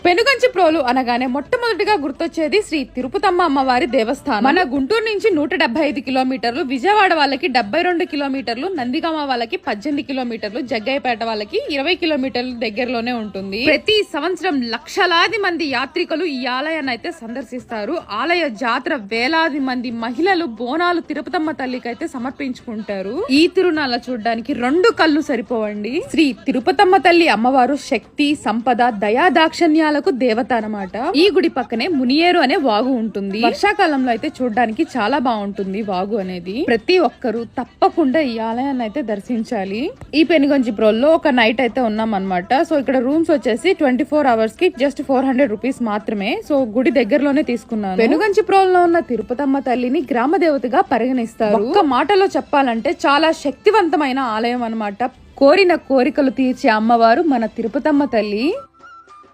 పెనుగంచి ప్రోలు అనగానే మొట్టమొదటిగా గుర్తొచ్చేది శ్రీ తిరుపతమ్మ అమ్మవారి దేవస్థానం. మన గుంటూరు నుంచి 175 కిలోమీటర్లు, విజయవాడ వాళ్ళకి 72 కిలోమీటర్లు, నందిగామ వాళ్ళకి 18 కిలోమీటర్లు, జగ్గయ్యపేట వాళ్ళకి 20 కిలోమీటర్లు దగ్గరలోనే ఉంటుంది. ప్రతి సంవత్సరం లక్షలాది మంది యాత్రికులు ఈ ఆలయాన్ని అయితే సందర్శిస్తారు. ఆలయ జాతర వేలాది మంది మహిళలు బోనాలు తిరుపతమ్మ తల్లికి అయితే సమర్పించుకుంటారు. ఈ తిరునాళ్ళ చూడడానికి 2 కళ్ళు సరిపోవండి. శ్రీ తిరుపతమ్మ తల్లి అమ్మవారు శక్తి, సంపద, దయా దాక్షణ్యాలకు దేవత అన్నమాట. ఈ గుడి పక్కనే మునియేరు అనే వాగు ఉంటుంది. వర్షాకాలంలో అయితే చూడడానికి చాలా బాగుంటుంది వాగు అనేది. ప్రతి ఒక్కరు తప్పకుండా ఈ ఆలయాన్ని అయితే దర్శించాలి. ఈ పెనుగంచి ప్రోల్లో ఒక నైట్ అయితే ఉన్నాం అనమాట. సో ఇక్కడ రూమ్స్ వచ్చేసి 24 అవర్స్ కి జస్ట్ 400 రూపీస్ మాత్రమే. సో గుడి దగ్గరలోనే తీసుకున్నాను. పెనుగంచి ప్రోల్లో ఉన్న తిరుపతమ్మ తల్లిని గ్రామ దేవతగా పరిగణిస్తారు. ఒక్క మాటలో చెప్పాలంటే చాలా శక్తివంతమైన ఆలయం అన్నమాట. కోరిన కోరికలు తీర్చే అమ్మవారు మన తిరుపతమ్మ తల్లి.